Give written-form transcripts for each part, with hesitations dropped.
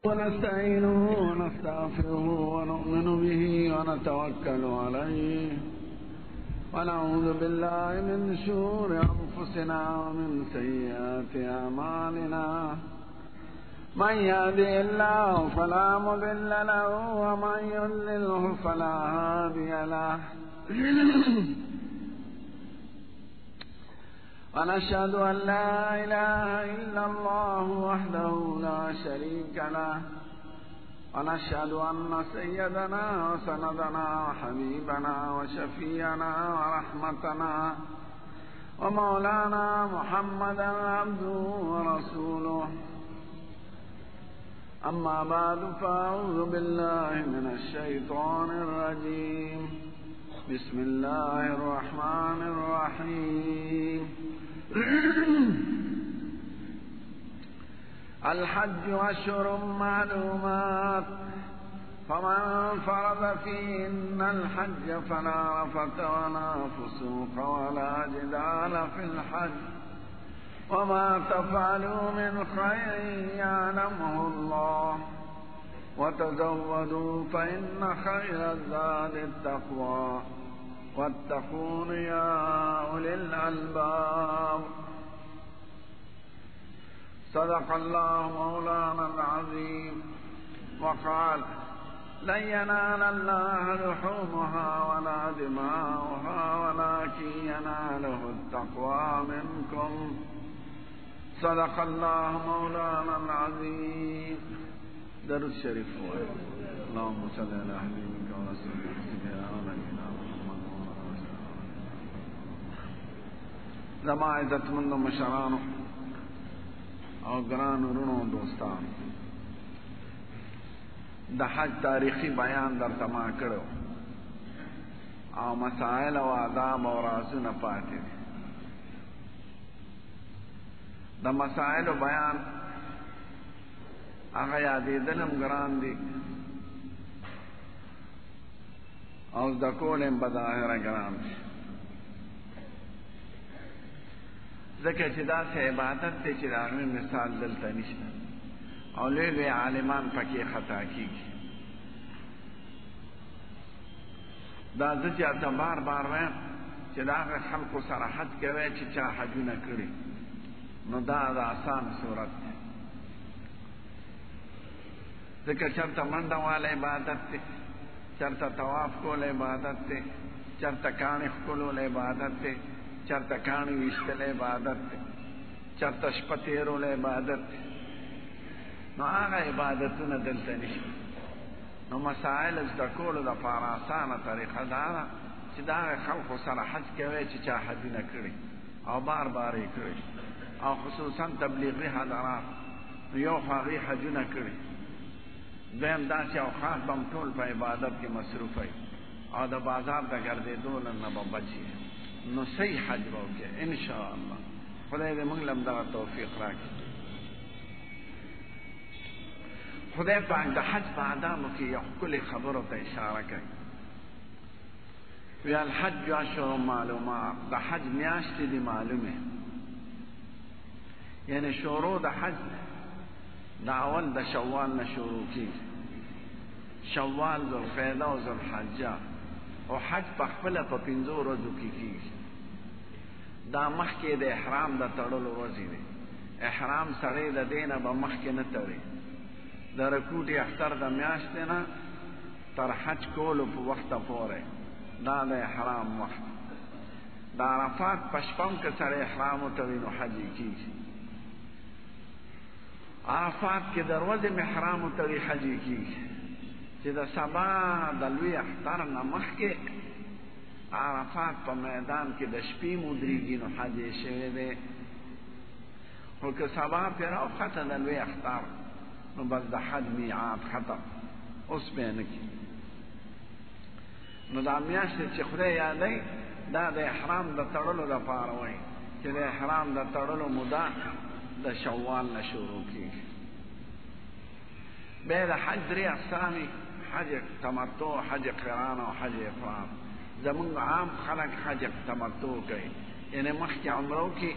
ونستعينه ونستغفره ونؤمن به ونتوكل عليه ونعوذ بالله من شرور أنفسنا ومن سيئات أعمالنا من يهده الله فلا مضل له ومن يضلله فلا هادي له ونشهد أن لا إله إلا الله وحده لا شريك له ونشهد أن سيدنا وسندنا وحبيبنا وشفيعنا ورحمتنا ومولانا محمدا عبده ورسوله أما بعد فأعوذ بالله من الشيطان الرجيم بسم الله الرحمن الرحيم الحج أشهر معلومات فمن فرض فيهن الحج فلا رفث ولا فسوق ولا جدال في الحج وما تفعلوا من خير يعلمه الله وتزودوا فإن خير الزاد التقوى واتقون يا أولي الألباب صدق الله مولانا العظيم وقال لن ينال الله لحومها ولا دماؤها ولكن يناله التقوى منكم صدق الله مولانا العظيم. درود شریف ہوئے اللهم صل علی حبیبک و رسولک سیدنا محمد زما عزتمند مشرانو او گران ورونو دوستان د حج تاریخی بیان در تما کړو او مسائل او آداب او رازونه پاتې د مسائل بیان هغه یادېدلم ګران دي او د کولم بظاهره ګران دي ځکه چې دا سه عبادت دی چې د هغې مثال دلته نشته او لوی لوی عالمان پکې خطا کېږي دا زه چې هلته بار بار وایم چې د هغه خلکو سره حج کوی چې چا حجونه کړي نو دا د آسان صورت دی ځکه چرته منډه وال عبادت دی چرته طواف کول عبادت دی چرته کاڼې ښکلول عبادت دی چرته کاڼې ویشتل عبادت دی چرته شپه تېرول عبادت دی نو هغه عبادتونه دلته نشته نو مسائل زده کولو دپاره اسانه طریقه دا ده چې د هغې خلکو سره حج کوی چې چا حجونه کړي او بار بار یې کړي او خصوصا تبلیغي حضرات یو خو هغې حجونه کړي دویم داسې اوقات به هم ټول په عبادت کې مصروف وي او د بازار د ګرځېدو نه به بچ نو صحیح حج به وکړي انشاءالله خدای دې موږ له هم دغه توفیق راکړي خدای پاک د حج په آدابو کې یو ښکلې خبرو ته اشاره کوي وی الحج اشهر معلومات د حج میاشتې دي معلومې یعنی شروع د حج دا اول د شوال نه شروع کیږي شوال ذوالقعده او ذوالحجه او حج په خپله په 5 ورځو کې کیږي دا مخکې د احرام د تړلو ورځې دی احرام سړی د دې نه به مخکې نه تړي د رکوټې اختر د میاشتې نه تر حج کولو په وخته پورې دا د احرام وخت د عرفات په شپه هم که سړی احرام وتړي نو حج یې کیږي عرفات کې د ورځې محرام وتړي حج یې کیږي چې د سبا د لوی اختر نه مخکې عرفات په میدان کې د شپې مودرېږي نو حج یې شوی دی خو که سبا پرې راوخته د لوی اختر نو بس د حج میعاد ختم اوس به یې نه کړي نو دا میاشتې چې خدای یادوي دا د احرام د تړلو دپاره وایي چې د احرام د تړلو موده د شوال نه شروع کیږي بیا د حج 3 اقسامي حج تمتع حج قران او حج افراد زمونږ عام خلک حج تمتع کوي یعنی مخکې عمره وکړي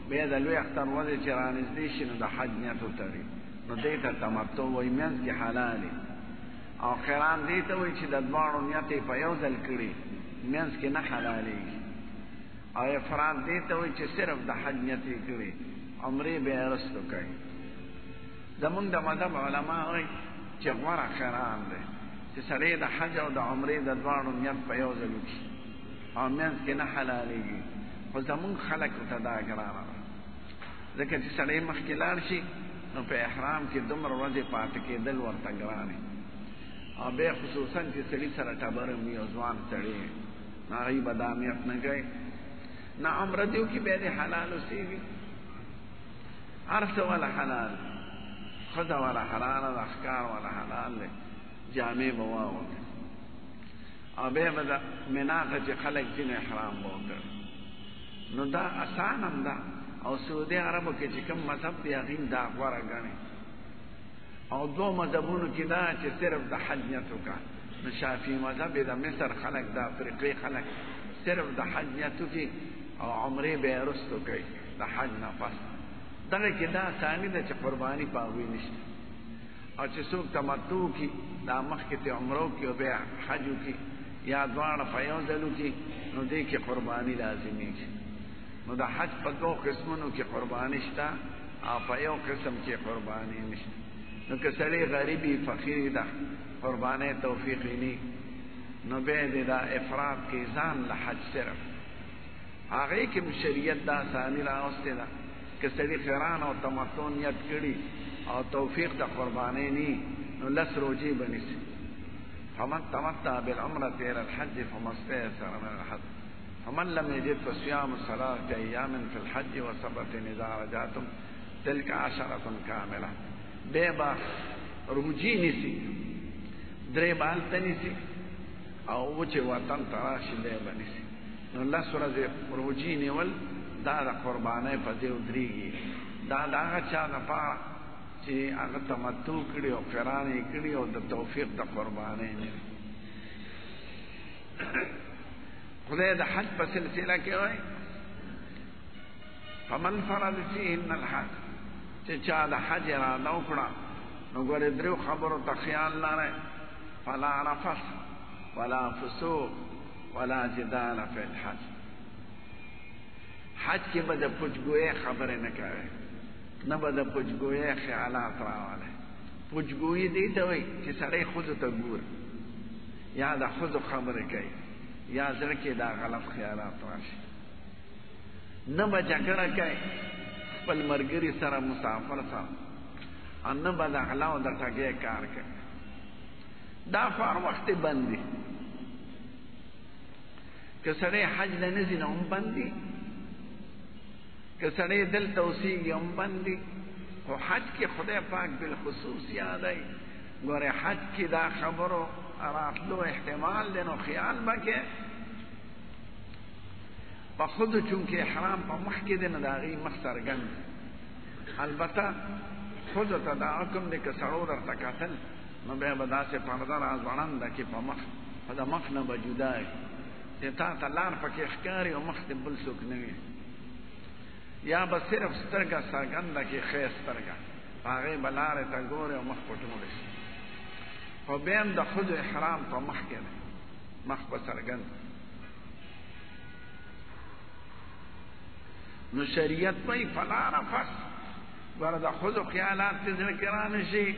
بیا د لوی اختر ورځې چې رانږدې شي نو د حج نیت وتړي نو دې ته تمتع وایي، منځ کې حلالې. او قران دې ته وایي چې د دواړو نیت یې په یو ځل کړي، منځ کې نه حلالېږي. او افراد دې ته وایي چې صرف د حج نیت یې کړي، عمرې به یې وروستو کوي. زمونږ د مذهب علما وایي چې غوره قران دی چې سړی د حج او د عمرې د دواړو نیت په یو ځل وکړي او منځ کې نه حلالېږي. خو زمونږ خلک ته دا ګرانه ده، ځکه چې سړی مخکې لاړ شي نو په احرام کې دومره ورځې پاتې کېدل ورته ګران وي. او بیا خصوصا چې سړي سره ټبر وي او ځوان سړی وي، نو هغوی به دا نیت نه کوي. نه عمره دې وکړي بیا دې حلال اوسېږي، هر څه والا حلال، ښځه والا حلاله ده، ښکار والا حلال دی، جامې به واغوندي. او بیا به د منا ته چې خلک ځي نو احرام به وکړي. نو دا اسان هم ده. او سعودي عربو کې چې کوم مذهب دی هغوی دا غوره ګڼي. او دو مذهبونو کې دا چې صرف د حج نیت وکړه. نو شافعي مذهب د مصر خلک، د افریقې خلک صرف د حج نیت وکړي او عمرې به یې وروستو کوي د حج نه پس. دغه کې دا اساني ده چې قرباني په هغوی نشته. او چې څوک تمتع وکړي دا مخکې ته عمره وکړي او بیا حج وکړي یا دواړه په یو ځل وکړي، نو دې کې قرباني لازمېږي. نو د حج په دوه قسمونو کې قرباني شته او په یو قسم کې قرباني نشته. نو که سړی غریبي فقیر ده، قربانۍ توفیق یې نه، نو بیا دې دا افراد کې ځان له حج صرف هغې کې شریعت دا اساني راوستې ده. که سړي قران او تمتع نیت کړي او توفیق د قربانۍ نه، نو 10 روزې به نیسي. فمن تمتع بالعمرة إلى الحج فما استيسر من الحج فمن لم يجد فصيام 3 أيام في الحج و7 إذا رجعتم تلك 10 كاملة. بيبا روجي نسي، درې بالته نسي، او وچه وطن تراشي بيبا نسي. نو 10 ورځې روجي نیول دا د قربانۍ په دې ودرېږي. دا د هغه چا دپاره چې هغه تمتع کړي او قران یې کړي او د توفیق د قربانۍ نه. خدای د حج په سلسله کې وایي فمن فرض فيهن الحج، چې چا د حج اراده وکړه نو ګورې درېو خبرو ته خیال لرئ، فلا رفث ولا فسوق ولا جدال فی الحج. حج کې به د پوچګویۍ خبرې نه کوي، نه به د پوچګویۍ خیالات راولئ. پوچګویي دې ته وایي چې سړی ښځو ته ګوري یا د ښځو خبرې کوي یا زړه کې دا غلط خیالات راشي. نه به جګړه کوي خپل ملګري سره، مسافر سره، او نه به د غلا او د ټګۍ کار کوي. دا خو هر وخت بند دي. که سړی حج له نه ځي نو هم بند دي، که سړی دلته اوسېږي هم بند دي. خو حج کې خدای پاک بالخصوص یادوي. ګورې حج کې دا خبرو راتلو احتمال دی، نو خیال به کې په ښځو چونکې احرام په مخ کې دی، نو د هغې مخ څرګند دی. البته ښځو ته دا حکم دی که سړو درته کتل نو بیا به داسې پرده راځوړنده کړي په مخ، په د مخ نه به جدا وي چې تا ته لار پکې ښکاري او مخ دې بل څوک نه وي. یا به صرف سترګه څرګنده کړي، ښې سترګه، په هغې به لارې ته ګورې او مخ پټولی شي. خو بیا هم د ښځو احرام په مخ کې دی، مخ به څرګند. نو شریعت وایي فلا رفث. ګوره د ښځو خیالات دې زړه کې رانه شي،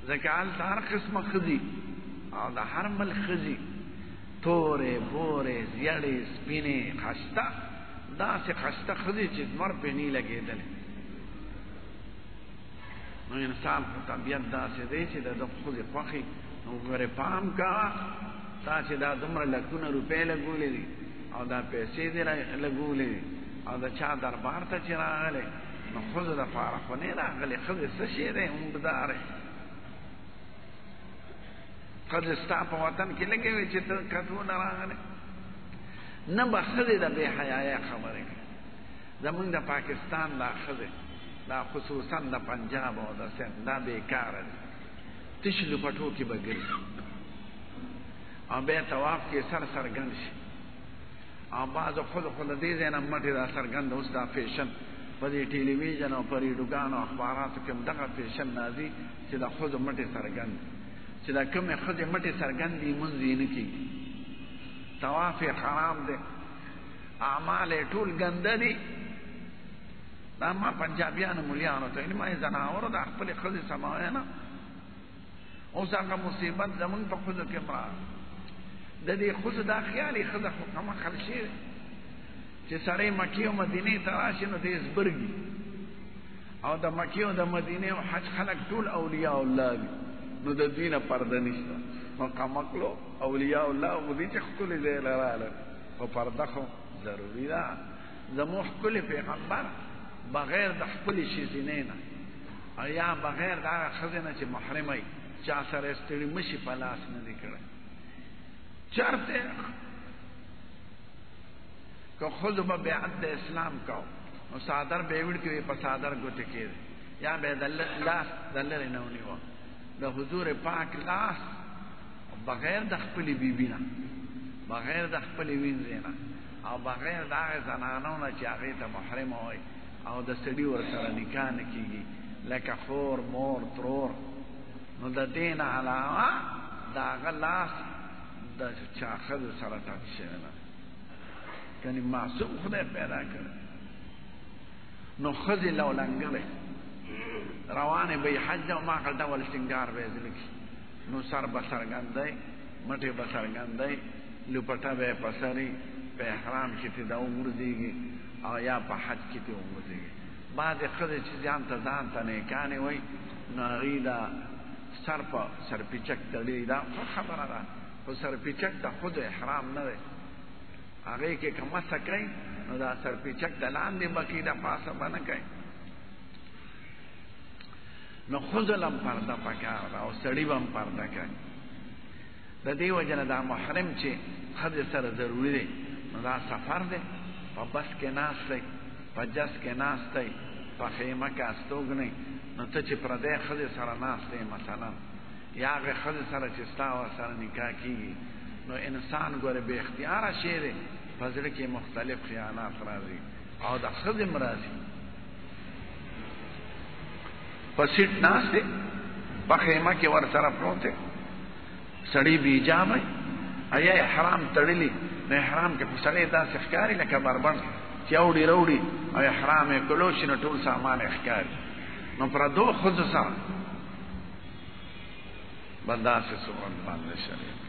ځکه هلته هر قسمه ښځې او د هر ملک ښځې، تورې، بورې، زیړې، سپینې، ښایسته، داسې ښایسته ښځې چې لمر پرې نه لګېدلې. نو انسان خو طبیعت داسې دی چې د ده ښځې خوښې. نو ګورې پام کوه تا چې دا دومره لکونه روپۍ لګولې دي او دا پیسې دې لګولې دي او د چا دربار ته چې راغلی، نو ښځو دپاره خو نه راغلی. ښځې څه شی دی؟ عمددارې ښځې ستا په وطن کې لګې وي چې ته کتونه راغلی. نه به ښځې د بې حیایۍ خبرې کوي. زمونږ د پاکستان دا ښځې، دا خصوصا د پنجاب او د سند، دا بېکاره دي، تش لپټو کې به ګرځي او بیا طواف کې سر څرګند شي. او بعضو ښځو خو د دې ځای نه مټې را څرګنده، اوس دا فیشن په دې ټلویزیون او په ریډیوګانو اخباراتو کې دغه پیشن نازي چې د ښځو مټې څرګند چې دا کومې ښځې مټې څرګند دي لمونځ یې نه کېږي طواف یې حرام دی اعمال یې ټول ګنده دي دا ما پنجابیانو ملیانو ته ما یې زناورو د خپلې ښځې سماوی نه اوس هغه مصیبت زمونږ په ښځو کې راغلی د دې ښځو دا خیال یې ښځه خو کمه خلشي دی چې سړی مکې او مدینې ته راشي نو دې زبرګي او د مکې او د مدینې او حج خلک ټول اولیاء الله دي نو د دوی نه پرده نشته نو کمکلو اولیاء الله خو دې چې ښکلې ځای له راغله خو پرده خو ضروري ده زموږ ښکلې پیغمبر بغیر د خپلې ښځینې نه او یا بغیر د هغه ښځې نه چې محرمه وي چا سره یې ستړي مشي په لاس نه دی کړی چرته که ښځو به بیعت د اسلام کو نو څادر به یې وړ کړي په څادر ګوتې کېږي یا به یې لاس د لرې نه ونیوه د حضور پاک لاس بغیر د خپلې بیبي نه بغیر د خپلې وینځې نه او بغیر د هغې زنانو نه چې هغې ته محرمه وایي او د سړي ورسره نکاح نه کېږي لکه خور مور ترور نو د دې نه علاوه د هغه لاس د چا ښځو سره ټک شوی نه یعنی معصوم خدای پیدا کړی نو ښځې لولنګلې روانې به یې حج او ما هغه ډول سینګار به یې زړه کړي نو سر به څرګندی مټې به څرګندی لوپټه به یې په سري په احرام کې ته دا وغورځېږي او یا په حج کې ته وغورځېږي بعضې ښځې چې ځان ته نیکانې وایي نو هغوی دا سر په سرپیچک تړي دا ښه خبره ده خو سرپیچک د ښځو احرام نه دی هغې کې که مسه کوي نو دا سرپیچک د لاندې به کوي د پاسه به نه کوي نو ښځو له هم پرده پکار ده او سړي به هم پرده کوي د دې وجه نه دا محرم چې ښځې سره ضروري دی نو دا سفر دی په بس کې ناست دی په جس کې ناست دی په خیمه کې استوګنئ نو ته چې پردی ښځې سره ناست دی مثلا یا هغې ښځې سره چې ستا ورسره نکاح کېږي نو انسان ګوره بې اختیاره شی دی په زړه کې مختلف خیالات راځي او د ښځې هم راځي په سیټ ناست دی په خیمه کې ورسره پروت دی سړی بې حجابه یا احرام تړلی نو احرام کې په سړی داسې ښکاري لکه بربند چې اوړي راوړي او احرام یې کلو شي نو ټول سامان یې ښکاري نو پردو ښځو سره به داسې صورت باندې شریعت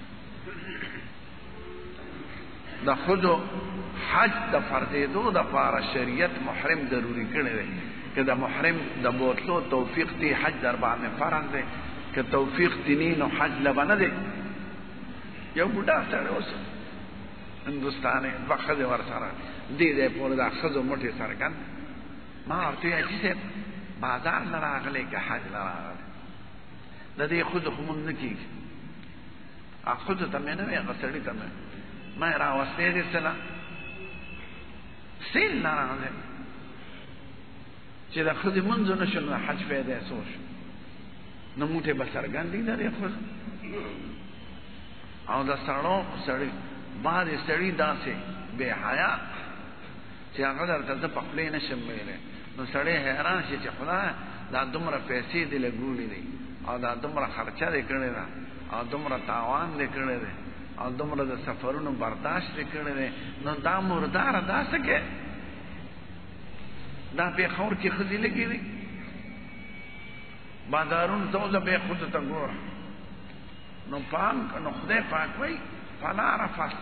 د ښځو حج د فرضېدو دپاره شریعت محرم ضروري کړی دی که د محرم د بوتلو توفیق دی حج در باندې فرض دی که توفیق دی نو حج له به نه دی یو بوډا سړی اوس هندوستاني دوه ښځې ورسره دې ځای پورې دا ښځو مټې څرګند ما ورته وویل حاجي صاحب بازار نه راغلی که حج نه راغلی د دې ښځو خو مونځ نه کېږي هغه ښځو ته مې نه وایي هغه سړي ته مې ما یې راوستی دې څه نه سیل نه راغلی چې د ښځې مونځ نه شو نو د حج فایده یې څه وشو نو موټې به څرګند دي د دې ښځو او د سړو سړي بعضې سړي داسې بې حیا چې هغه درته زه په خولې نشم ویلی نو سړی حیران شي چې خدایه دا دومره پیسې دې لګولي دي او دا دومره خرچه دې کړې ده او دومره تاوان دې کړی دی او دومره د سفرونو برداشت دې کړی دی نو دا مرداره دا څه کې دا پېښور کې ښځې لګې دي بازارونو ته وځه بیا ښځو ته ګوره نو پام نو خدای پاک وایي فلا رفث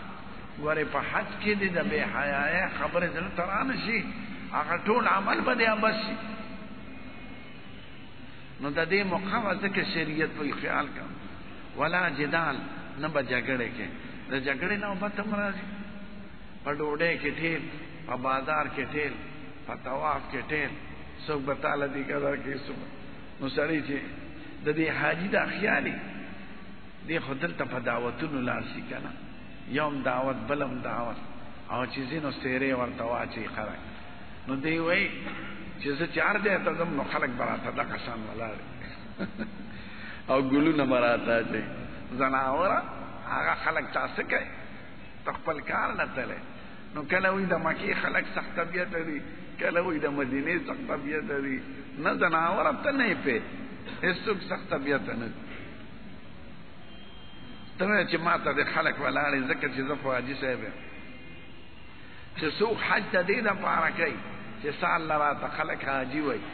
ګورې په حج کې دې د بې حیایۍ خبرې زړه ته رانه شي هغه ټول عمل به دې عبث شي نو د دې موقع وه ځکه شریعت وایي خیال کوه ولا جدال نه به جګړې کې د جګړې نوبت هم راځي په ډوډۍ کې ټیل په بازار کې ټیل په طواف کې ټیل څوک به تاله دي قدر کوي څوک نو سړی چې د دې حاجي دا خیالي دی خو دلته په دعوتونو لاړ شي که نه یوم دعوت بلم دعوت او چې ځینو څېرې ورته واچوي خلک نو دی وایي چې زه چې هر ځای ته ځم نو خلک به راته دغه شان ولاړ او ګلونه به راته اچوي زناوره هغه خلک چا څه کوي ته خپل کار نه تلی نو کله وایي د مکې خلک سخت طبیعته دي کله وي د مدینې سخت طبیعت دی نه ځناور ته نه پې هیڅوک سخت طبیعت نه ته چې ما ته د خلک ولاړې ځکه چې زه خو حاجي صاحب یم چې څوک حج ته دې دپاره کوي چې سال له راته خلک حاجي وایي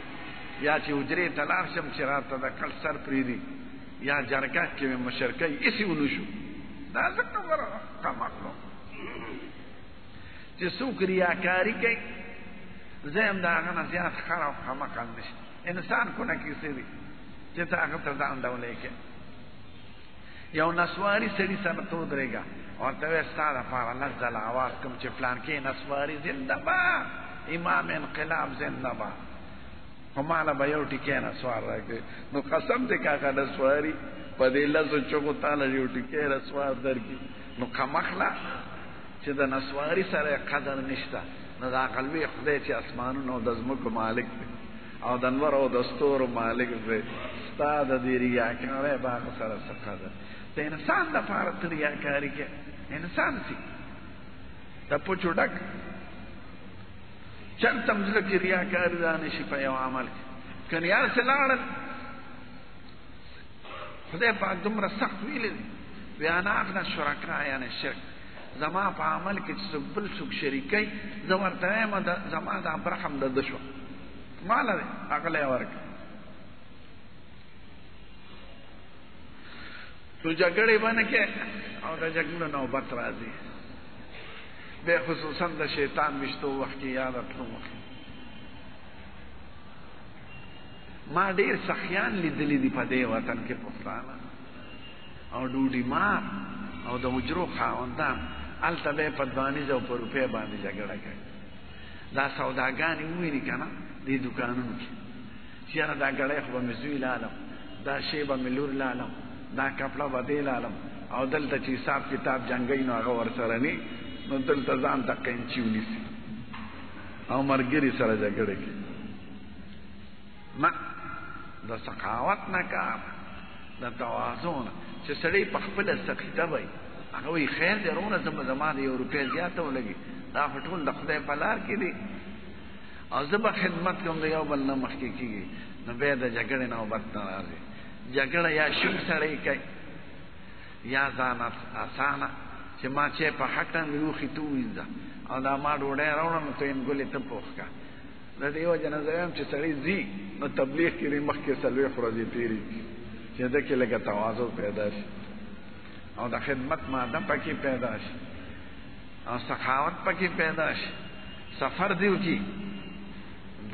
یا چې حجرې ته لاړ شم چې راته د کل سر پرېږدي یا جرګه کې مې مشرکۍ هسې ونه شو دا ځکه خبره کمقلو چې څوک ریاکاري کوي زه هم د هغه نه زیات خر او خمقل نشته انسان کونه کې څه دي چې ته هغه ته ځان ډولې کې یو نسواري سړي سره ته ودرېږه ورته وایې ستا دپاره لږ ځله اواز کوم چې فلانکې نسواري زنده باد امام انقلاب زنده باد خو ماله به یو ټیکې نسوار راکړي نو قسم دې کاکا نسواري په دې لسو چغو تاله یو ټیکې نسوار درکړي نو کمخله چې د نسواري سره قدر نشته نو د عقلوي خدای چې اسمانونو د ځمکو مالک دی او د انور او د ستورو مالک دی ستا د دې ریاکارۍ به هغه سره څه قدر د انسان دپاره ته ریاکاري کې انسان سي د پوچو ډک چرته مزله کې ریاکاري را نشي په یو عمل کې کنیار سه لاړل خدای پاک دومره سخت ویلی دی وی انا اغنى الشرکاء یعنی شرک زما په عمل کې چې څوک بل څوک شریکوي زه ورته وایم زما دا برخم د ده شوه ماله دی عقل یې ورکړه نو جګړې به نه کې او د جګړو نوبت راځي بے خصوصا د شیطان وشتو وخت کې یاد اتلو وخت ما ډېر سخیان لیدلی دي په دې وطن کې پښتانه او ډوډۍ مار او د حجرو خاوندان هلته به یې په دوانیزه او په روپۍ باندې جګړه کوي دا سوداګانې وویني که نه دې دوکانونو کې چې یاره دا ګړی خو به مې زوی لالم دا شی به مې لور لالم دا کپړه به دې لالم او دلته چې حساب کتاب جنګوي نو هغه ورسره نی نو دلته ځان ته قینچي ونیسي او ملګري سره جګړه کوي نه د سخاوت نه کار د تواضع نه چې سړی په خپله سخیته وایي هغه وایي خیر دی رونه زما د یو روپۍ زیاته ولګي دا خو ټول د خدای په لار کې دي او زه به خدمت کوم د یو بل نه مخکې کېږي نو بیا د جګړې نوبت نه راځي جګړه یا شوم سړی کوي یا ځان اسانه چې ما چې په حقا مې وخې ته ووینځه او دا ما ډوډۍ راوړه نو ته یې ګلې ته پوخ کا د دې وجه نه زه وایم چې سړی ځي نو تبلیغ کې مخکې څلوېښت ورځې تېرې کړي چې ده کې لږه تواضع پیدا شي او د خدمت ماده پکې پیدا شي او سخاوت پکې پیدا شي سفر دی وکړي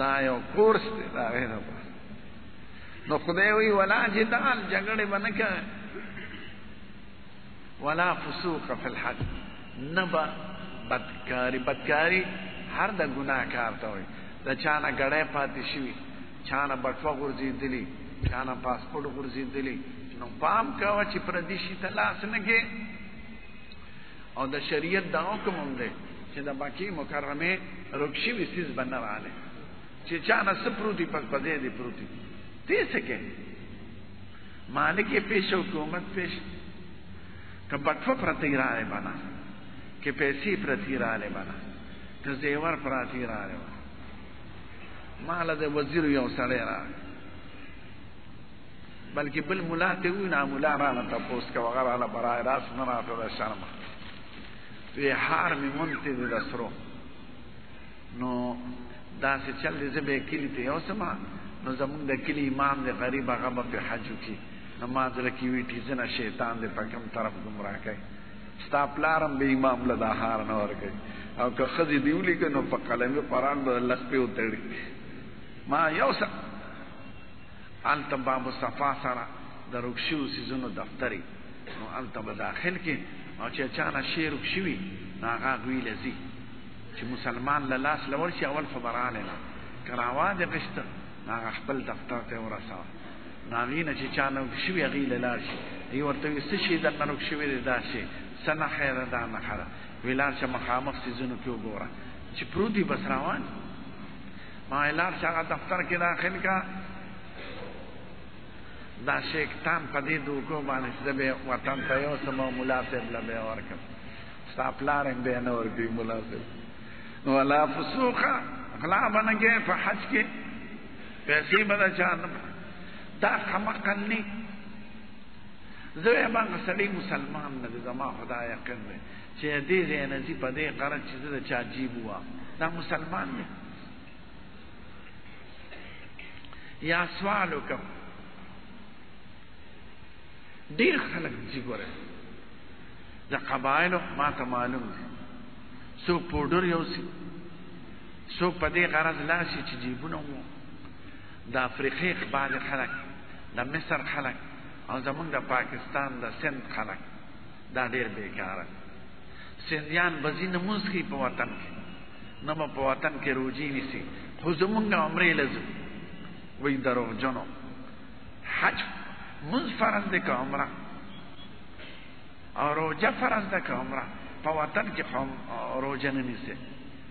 دا یو کورس دی د هغې لپاره نو خدای وایي ولا جدال جګړې به نه کوې ولا فسوق فی الحج نه به بدکاري هر د ګناه کار ته وایي د چا نه ګړی پاتې شوي چا نه بټوه غورځېدلي چا نه پاسپورټ غورځېدلي نو پام کوه چې پردي شي ته لاس نه کې او د شریعت دا حکم هم دی چې د مکې مکرمې رک شوي څیز به نه رالی چې چا نه څه پروت وي پس په ځای دې پروت وي ته یې څه کوې مالک یې پیش حکومت پیش که بټوه پرتی رالی به نه که پیسې پرتی رالی به نه که زیور پراتی رالی به ماله د وزیر یو سړی راغی بلکې بل ملا ته ووایي نه ملا رانه تپوس کوه هغه راله برای راست نه راته د شرمه وی هار مې مونتې دی د سرو نو داسې چل دی زه به یې کلي ته یوسمه نو زمونږ د کلي امام دی غریب هغه به پرې حج وکړي نو ما زړه کې وي ټیزنه شیطان دی په کوم طرف ګمراه کوي ستا پلار هم به امام له دا هار نه ورکوي او که ښځې دې ولیکه نو په قلمي قرآن به لس پې وتړي ما یو څه هلته باب صفا سره د رک شویو څیزونو دفترې نو هلته به داخل کې او چې چا نه شی رک شوي نو هغه هغوی له ځي چې مسلمان له لاس له ورشي اول خو به رالی نه که راواز یې غشته نو هغه خپل دفتر ته یې ورسوه نو هغې نه چې چا نه رک شوي هغې له لاړ شي ای ورته وي څه شي درنه رک شوي دی دا شی څه نښه ده دا نښه ده وی لاړ شه مخامخ څیزونو کې وګوره چې پروت وي بس روان ما یې لاړ شه هغه دفتر کې داخل کا دا شیطان په دې دوکو باندې چې زه به وطن ته یوسم او ملا صاحب له به یې ورکړم ستا پلار هم به یې نه ورکوي ملا صاحب نو ولا فسوق غلا بنګې په حج کې پیسې به چا دا خمقل نی زه باندې سړی مسلمان نه زما خدای یقین دی چې دې نه چې په دې قرض چې د چا جیب وا دا مسلمان دی یا سوال وکم ډیر خلک چې ګوره د قبایلو ما ته معلوم دي څوک پوډر یوسي څوک په دې غرض لاشي چې جیبونه وو د افریقې بعض خلک د مصر خلک او زمونږ د پاکستان د سند خلک دا ډیر بیکاره سندیان بزي نمونځ کوي په وطن کې نه به په وطن کې روجي نیسي خو زمونږ عمرې لځو وایي دروغجنو حج مونځ فرض دی که عمره او روجه فرض ده که عمره په وطن کې خو روجه نه نیسي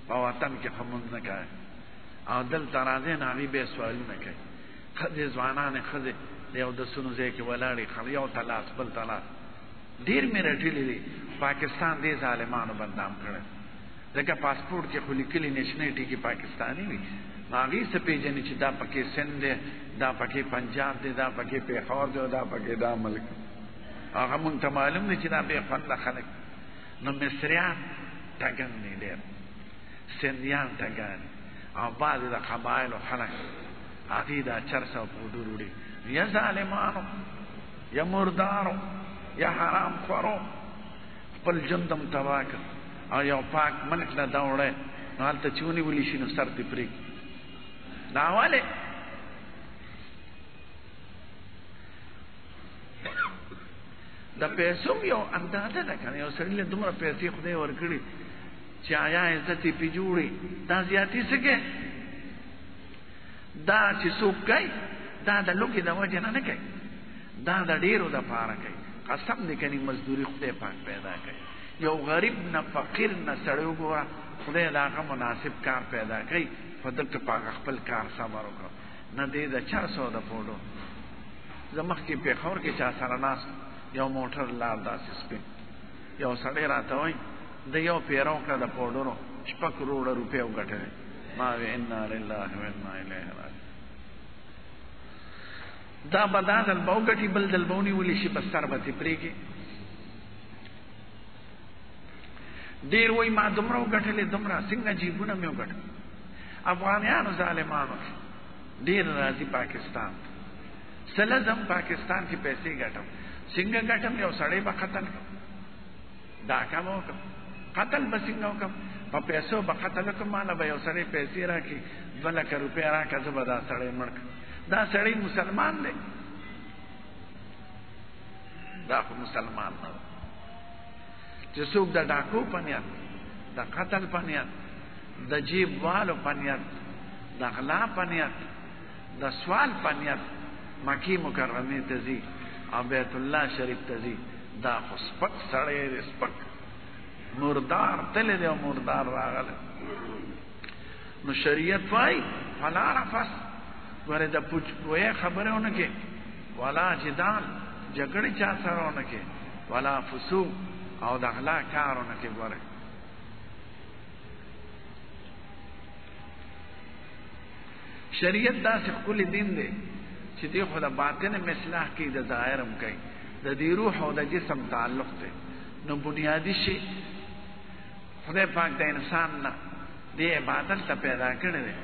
په وطن کې خو مونځ نه کوي او دلته راځي نه هغوی بیا سوالونه کوي ښځې ځوانانې ښځې د یو دسونو ځای کې ولاړې یو ته لاس بل ته لاس ډېر مې رټلي دي پاکستان دې ظالمانو بدنام کړی ځکه پاسپورټ کې خو لیکلي نیشنلټي کې پاکستاني وي نو هغوی څه پېژني چې دا پکې سند دی دا پکې پنجاب دی دا پکې پېښور دی دا پکې دا ملک هغه مونږ ته معلوم دی چې دا بې خونده خلک نو مصریان ټګن دي ډېر سندیان ټګان او بعضې د قبایلو خلک هغوی دا چرس او پوډر وړي یا ظالمانو یا مردارو یا حرام خورو خپل ژوند هم تباه کړ او یو پاک ملک نه دا وړی نو هلته چې ونیولی شي نو سر دې پرېږدي دا ولې د پیسو یو اندازه ده که نه یو سړي له دومره پیسې خدای ورکړي چې آیا عزت یې پې جوړي دا زیاتي څه کوي دا چې څوک کوي دا د لوږې د وجې نه کوي دا د ډېرو دپاره کوي قسم دې کني مزدوري خدای پاک پیدا کوي یو غریب نه فقیر نه سړی وګوره خدای د هغه مناسب کار پیدا کوي خو دلته په هغه خپل کار صبر وکړو نه دې د چرسو د پوډو زه مخکې پېښور کې چا سره ناست یو موټر لار داسې سپین یو سړی راته وایي د یو پیره وکړه د پوډرو 6 کروړه روپۍ وګټلې ما وی انا لله و انا الیه راجعون دا به دا دل به وګټي بل دل به ونیولی شي په سر به ترې پرېږي ډېر وایي ما دومره وګټلې دومره څنګه جیبونه مې وګټل افغانیانو ظالمانو ډېر راځي پاکستان سلزم پاکستان کې پیسې ګټم څنګه ګټم یو سړی به قتل کړم ډاکه به وکړم قتل به څنګه وکړم په پیسو به قتل وکړم ماله به یو سړی پیسې راکړي 2 لکه روپۍ راکړه زه به دا سړی مړ کړم دا سړی مسلمان دی دا خو مسلمان نه چې څوک د ډاکو په نیت د قتل په نیت د جیب والو په نیت د غلا په نیت د سوال په نیت مکی مکرمې ته ځي او بیت الله شریف ته ځي دا خو سپک سړی دی سپک مردار تللی دی او مردار راغلی نو شریعت وایي فلا رفث ورې د پوچ خبره ونه کې ولا جدال جګړې چا سره ونه کې ولا فسوق او د غلا کار ونه کې ګوره شریعت داسې ښکلی دین دی چې دی خو د باطن اصلاح کوي د ظاهر هم کوي د دې روح او د جسم تعلق دی نو بنیادي شي خدای پاک د انسان نه دې عبادت ته پیدا کړی دی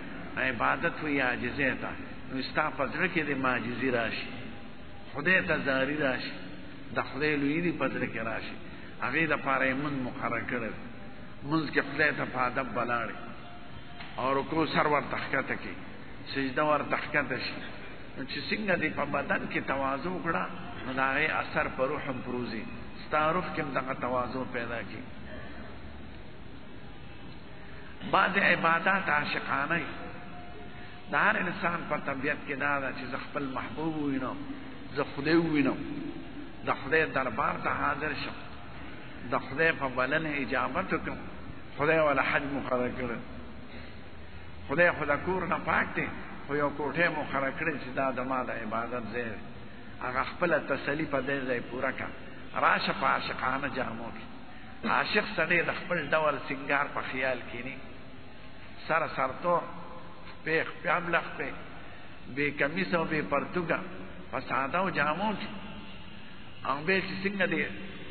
عبادت وی عاجزۍ ته نو ستا په زړه کې د معجزې راشي خدای ته زاري راشي د خدای لویي دې په زړه کې راشي هغې دپاره یې مونځ مقرر کړی دی مونځ کې خدای ته په ادب ولاړې او رکوع سر ورته ښکته کړي سجده ورته ښکته شي نو چې څنګه دې په بدن کې تواضع وکړه نو د هغې اثر په روح هم پروزي ستا روح کې هم دغه تواضع پیدا کړي بعض عبادات عاشقانه د هر انسان په طبیعت کې دا ده چې زه خپل محبوب ووینم زه خدای ووینم د خدای دربار ته حاضر شم د خدای په بلنې اجابت وکړم خدای والا حج مقرر کړی خدای خو د کور نه پاک دی خو یو کوټې مقرر کړی چې دا د ما د عبادت ځای دی هغه خپله تسلي په دې ځای پوره کړه راشه په عاشقانه جامو کې عاشق سړی د خپل ډول سینګار په خیال کینی سر سرتور پیخ پیابلخ پی بے کمیس و بے پرتگا فساده و جامو کی او بے چی سنگ دی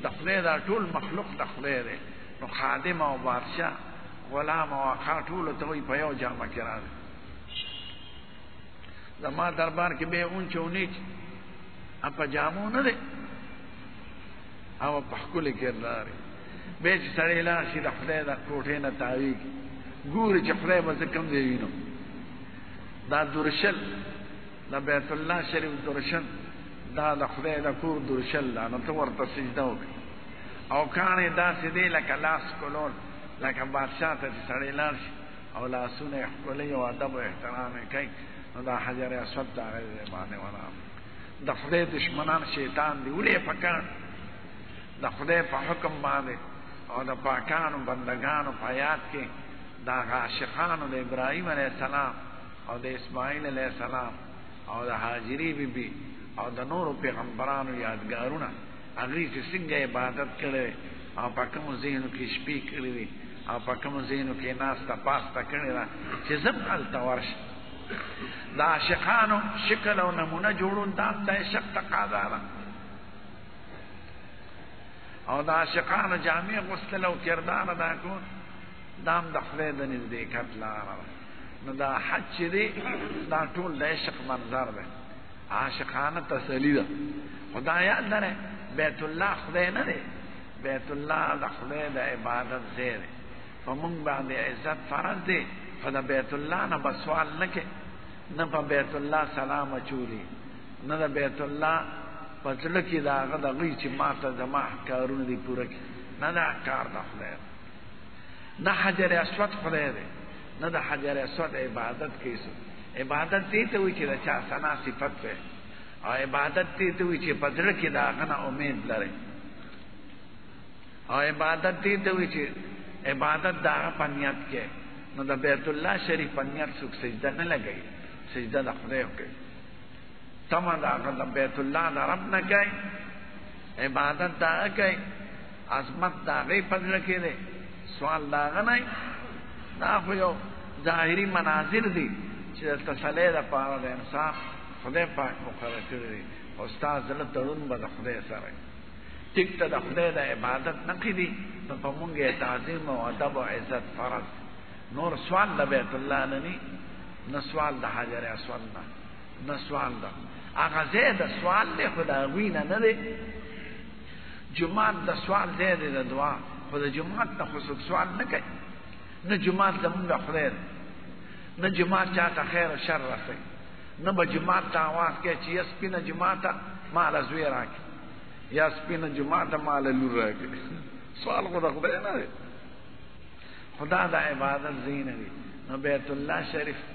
دخلی دا طول مخلوق دخلی دی نو خادم و بادشاہ غلام و آقا طول توی پیو جامع کرا دی زما دربار کی بے اونچ و نیچ اپا جامو ندی او پخکولی کرداری بے چی سڑی لاشی دخلی دا کوٹی نتاوی کی گوری چی خلی بس کم دیوینو دا درشل دا بیت اللہ شریف درشل دا خدای دا کور درشل دا نو تو ورطا سجده ہوگی او کانی دا سیدی لکا لاس کلول لکا بادشاہ تا چی سڑی لارش او لاسون احکولی و عدب و احترام کئی نو دا حجر اسود دا غیر بانے ورام دا خدای دشمنان شیطان دی اولی پکان دا خدای پا حکم باندے او دا پاکانو بندگانو پایات کے دا عاشقانو دا ابراہیم علیہ السلام او دا اسماعیل علیہ السلام او دا حاجری بی بی او دا نورو پیغمبرانو یادگارونا اگری چی سنگ عبادت کرے او پا کم ذہنو کی شپی کردی او پا کم ذہنو کی ناستا پاستا کردی چی زمقل تورش دا عاشقانو شکل و نمونہ جوڑون دام دا شک تقاضارا او دا عاشقانو جامع غسل و کردار دا کون دام دخلی دا نزدیکت لارا نو دا حج چی دی دا طول دا عشق منظر دی عاشقانہ تسلی دا خدا یاد دارے بیت اللہ خدای ندے بیت اللہ دا خدای دا عبادت زیر فمونگ بعد عزت فرض دے فدا بیت اللہ نا بسوال نکے نا پا بیت اللہ سلام چولی نا دا بیت اللہ پتلکی دا غدا غی چی ماتا دماح کارون دی پورکی نا دا کار دا خدای نا حجر اسود خدای دے نا دا حجر اسود عبادت کیسو عبادت دیتا ہوئی چی دا چا سنا صفت پہ اور عبادت دیتا ہوئی چی پدرکی دا غنا امید لرے اور عبادت دیتا ہوئی چی عبادت دا پنیت کے نو دا بیت اللہ شریف پنیت سک سجدہ نہ لگئی سجدہ دا خدای ہو گئی تمہ دا غدا بیت اللہ دا رب نہ گئی عبادت دا گئی عظمت دا غی پدرکی دے سوال دا غنائی دا خویو ظاہری مناظر دی چی تسلی دا پارا دا انسان خدای پاک مقرر کردی استاذ دل ترون با دا خدای سرائی ٹک تا دا خدای دا عبادت نقی دی تو پا منگی تعظیم و عدب و عزت فرض نور سوال دا بیت اللہ ننی نسوال دا حجر اسود نسوال دا آغا زید سوال دے خدا غوینا ندے جماعت دا سوال زید دا دعا خدا جماعت دا خصوص سوال نکے نہ جماعت زمون دا خدای نہ جماعت چاہتا خیر و شر رسے نہ با جماعت تا آواز کے چی اسپی نہ جماعت مالا زوی راکی یا اسپی نہ جماعت مالا لور راکی سوال خدا خدای نہ دے خدا دا عبادت زین دی نہ بیت اللہ شریف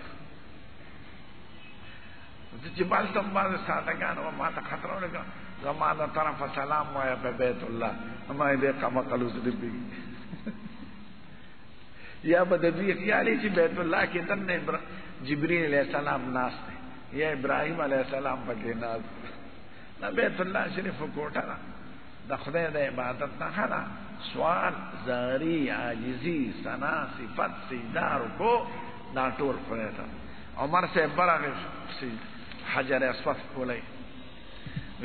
جبال تم بعض سادگان و ماتا خطروں لگا زمانہ طرف سلام وایا پہ بیت اللہ ہمارے دے قمہ قلوس ربی یا بدوی خیالی چی بیت اللہ کی تن جبریل علیہ السلام ناس دے یا ابراہیم علیہ السلام پکی ناس دے نا بیت اللہ شریف کوٹا نا دا خدای دا عبادت نا خدا سوال زاری عاجزی سنا صفت سجدار کو دا طور خدای تا عمر سے برا حجر اسود کولئی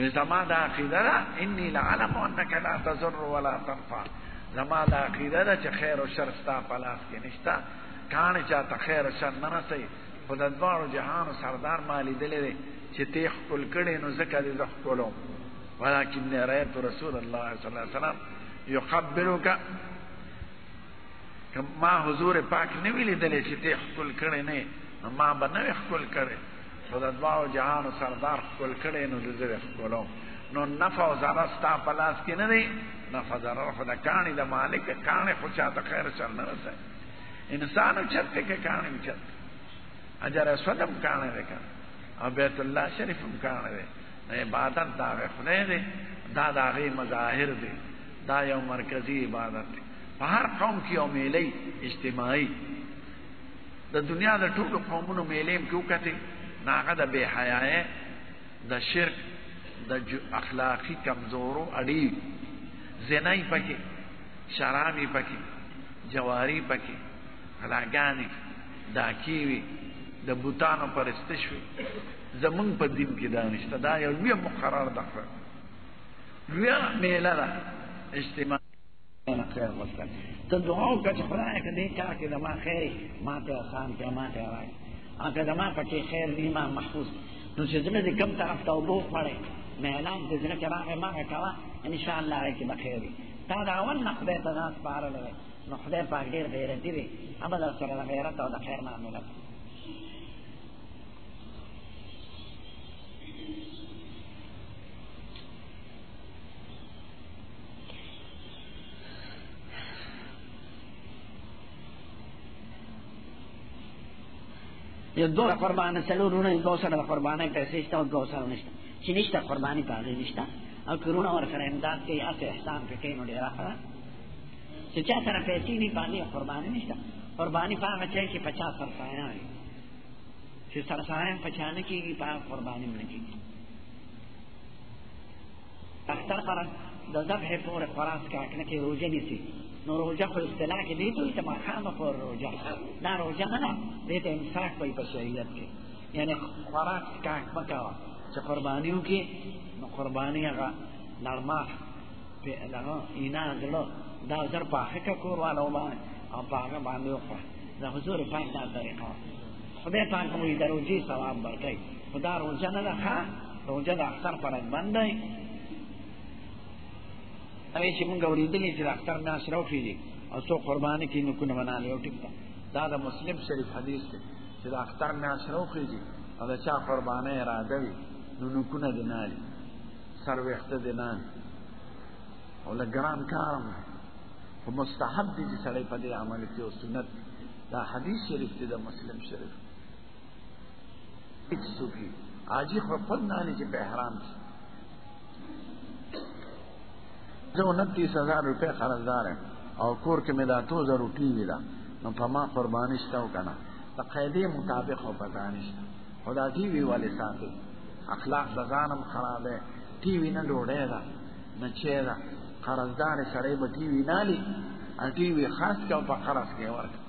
زمان دا عقیدہ دا انی لعلم انکا لا تضر ولا تنفع زمان دا عقیدہ دا چا خیر و شر ستا پلاس کے نشتا کانی چاہتا خیر و شر ننسی خود ادبار و جہان و سردار مالی دلی دے چی تیخ کل کڑی نو زکا دی دخ کلو ولیکن رأیت رسول اللہ صلی اللہ علیہ وسلم یقبلو کا ما حضور پاک نویلی دلی چی تیخ کل کڑی نی ما بنوی کل کڑی خود ادبار و جہان و سردار کل کڑی نو زکا کلو نو نفع و ضرر ستا پلاس کی ندی نفع ضرر خدا کانی دا مالک کانی خوچاتا خیر شر نرسے انسانو چرتے کہ کانی چرتے حجر اسودم کانی دے کانی اور بیت اللہ شریفم کانی دے عبادت دا غی خدای دے دا غی مظاہر دے دا یو مرکزی عبادت دے ہر قوم کی یو میلی اجتماعی دا دنیا دا طول قومونو میلیم کیوں کہتے ناغا دا بے حیائے دا شرک دا اخلاقی کمزورو اڑی زنائی پکی شرابی پکی جواری پکی خلاگانی دا کیوي د بوتانو پرسته شوي زمونږ په دین کې دا نشته دا یو لویه مقرر ده لویه میله ده اجتماع خیر وکړه ته دعا وکړه چې خدای که دې کار کې زما خیر ما ته آسان کړه ما ته راکړه که زما پکې خیر وي ما محفوظ نو چې زړه دې کوم طرف ته اوبه وخوړی میلان دې زړه کې راغی ما کوه انشاءالله هغې کې به خیر وي تا د اول نه خدای ته ځان سپارلی دی نو خدای پاک ډېر غیرتي دی هغه در سره د غیرت او د خیر معامله کوي یا دو قربانه سلورونه دو سره د قربانۍ پیسې شته او دو سره نشته چې نشته قرباني په هغې نشته او کورونه ورسره امداد کوي هسې احسان پرې کوي نو ډېره ښه ده چې چا سره پیسې نه په هغې قرباني نشته قرباني په هغه چی کې په چا سرسایه وي چې سرسایه په چا نه کېږي په هغه قرباني هم نه کېږي اختر پر د ذبحې پورې خوراک کاک نه کوي روژه نیسي نو روژه خو اصطلاح کې دې ته وایي چې ماښامه پورې روژه دا روژه نه ده دې ته امساک وایي په شریعت کې یعنې خوراک کاک مه کوه چې قرباني وکړي نو قرباني هغه نرماح دغه اینا زړه دا زر پاخه کړه کور والو باندې او په هغه باندې وخوره د حضور پاک دا طریقه خدای پاک به وایي د روژې ثواب ورکوي خو دا روژه نه ده ښه روژه د اختر پر بند دی اوی چې مونږ اورېدلي چې د اختر میاشت راوخېږي او څوک قرباني کوي نوکونه به نالي او ټیک ده دا د مسلم شریف حدیث دی چې د اختر میاشت راوخېږي او د چا قربانۍ اراده وي نو نوکونه دې نالي سر ویښته دې نالي او له ګران کار هم خو مستحب دي چې سړی په دې عمل کې او سنت دا حدیث شریف دی د مسلم شریف هیڅ څوک حاجي خو خود نالي چې په احرام کې زه 29,000 روپۍ قرضدار یم او کور کې مې دا 2,000 روپۍ وي ده نو په ما قرباني شته او که نه د قاعدې مطابق خو پتا نشته خو دا ټي وي ولې ساتي اخلاق د ځان هم خرابی ټي وي نه ډوډۍ ده نه چی ده قرضدار سړی به ټي وي نالي ټي وي خاص کړه او په قرض کې ورکړه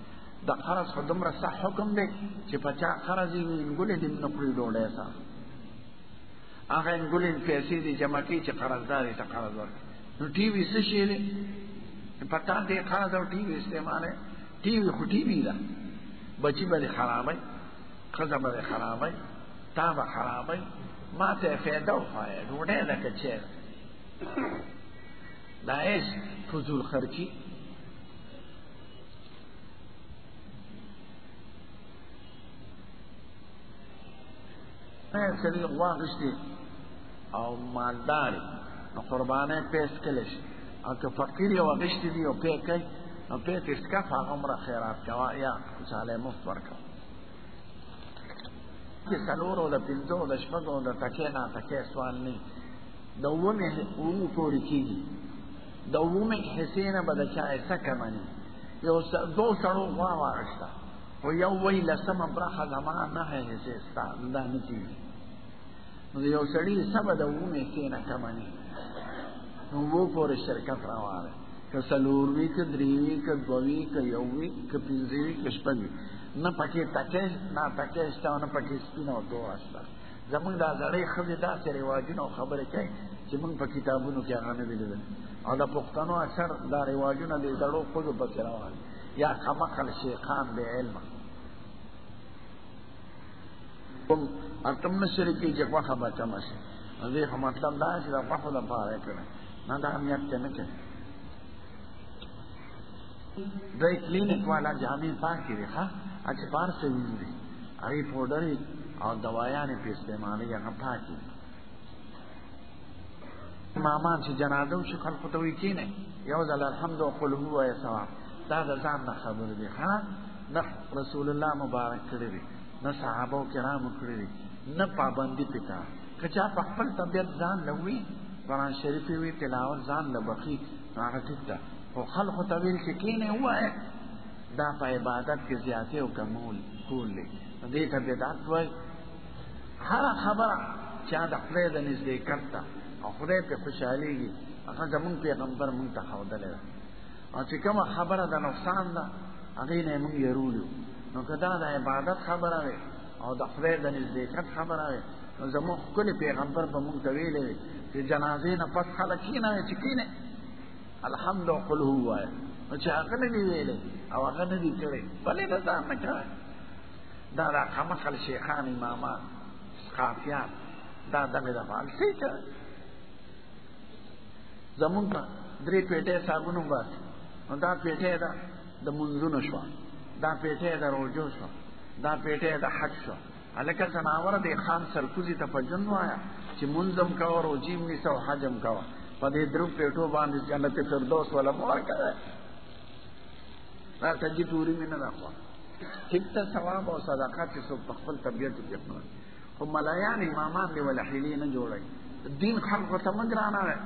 د قرض خو دومره صح حکم دی چې په چا قرض یې وي انګولې دې نه خوري ډوډۍ سره هغه انګولې پیسې دې جمع کړي چې قرضدار یې ته قرض ورکړي نو ټي وي څه شی دی پتا دې قرض او ټي وي استعمال ټي وي خو ټي وي ده بچي به دې خرابوي ښځه به دې خرابوي تا به خرابوي ما ته یې فایده وښایه ډوډۍ ده که چی ده دا هیڅ فضول خرچي سړي غوا غوښتي او مالدار نو قربانۍ پیس کلی شي او که فقیر یې وغوښتي دي او پی کوي نو پی ته اسکف هغه عمره خیرات کوه یا خوشحالی مفت ورکوه چې څلورو د پنځو د شپږو د تکۍ ناتکۍ سوال نه د اومو پورې کېږي د اومې حصې نه به د چا حصه کمه نه دو سړو غوا واخېسته خو یو وایي لسمه برخه زما نهه حصې ستا دا نه کېږي نو د یو سړي حصه به د اومې حصې نه کمه نه نو اومو پورې شرکت راوالی که څلور وي که درې وي که دوه وي که یو وي که پنځه وي که شپږ وي نه پکې تکۍ ناتکۍ شته او نه پکې سپینه او توره شته زمونږ دا زړې ښځې داسې رواجونه او خبرې کوي چې موږ په کتابونو کې هغه نه دي لیدلي او د پښتنو اکثر دا رواجونه د زړو ښځو پسې روان یا کمقل شیخان بې علمه کوم اتم نه شري کوي چې غوښه به کمه شي نو دې خو مطلب دا چې د غوښو دپاره یې کړی نه دا نیت کې نه کوي دوی کلینک والا جامې پاکې دي ښه چې بار څه وینځي هغې پوډرې او دوایانې پې استعمالوي هغه پاکې امامان چې جنازه وشي خلکو ته وایي کښېنئ یو ځل الحمد وقل هو وایه ثواب دا د ځان نه خبرې دي ښه نه رسول الله مبارک کړی دي نه صحابو کرامو کړی دي نه پابندي پې کا که چا په خپل طبیعت ځان له وي قرآن شریف یې وي تلاوت ځان له بخي نو هغه ټیک ده خو خلقو ته ویل چې کښېنئ ووایه دا په عبادت کې زیاتې او کمول کول دی نو دې ته بدعت وایي هره خبره چې د خدای د نزدېکت ته او خدای پې خوشحالېږي هغه زمونږ پیغمبر مونږ ته ښودلی ده او چې کومه خبره د نقصان ده هغې نه یې مونږ یرولو نو که دا د عبادت خبره وي او د خدای د نزدېکت خبره وي نو زموږ ښکلي پیغمبر به مونږ ته ویلی وي چې جنازې نه پس خلک کښېنوي چې کښېنئ الحمد او قل هو ووایه نو چې هغه نه دي ویلی او هغه نه دي کړی ولې د ځان نه کوئ دا د کمقل شیخان امامان قافیان دا دغې دپاره څه کوي زمونږ ته 3 پیټۍ صابون وباسي نو دا پیټۍ ده د منځونو شوه دا پیټۍ د روژو شوه دا پیټۍ د حج شوه هلکه ځناوره د خان سرکوزي ته په جون وایه چې منځ هم کوه روژې هم نیسه او حج هم کوه په دې 3 پیټو باندې جنت فردوس ولا مه ورکوئ دا تجي پورې مې نه ده خوا ټیک ته ثواب او صدقه چې څوک په خپل طبیعت کې خپل خو ملایان امامان دې ولا حیلې نه جوړوي دین خلقو ته مه ګرانه دی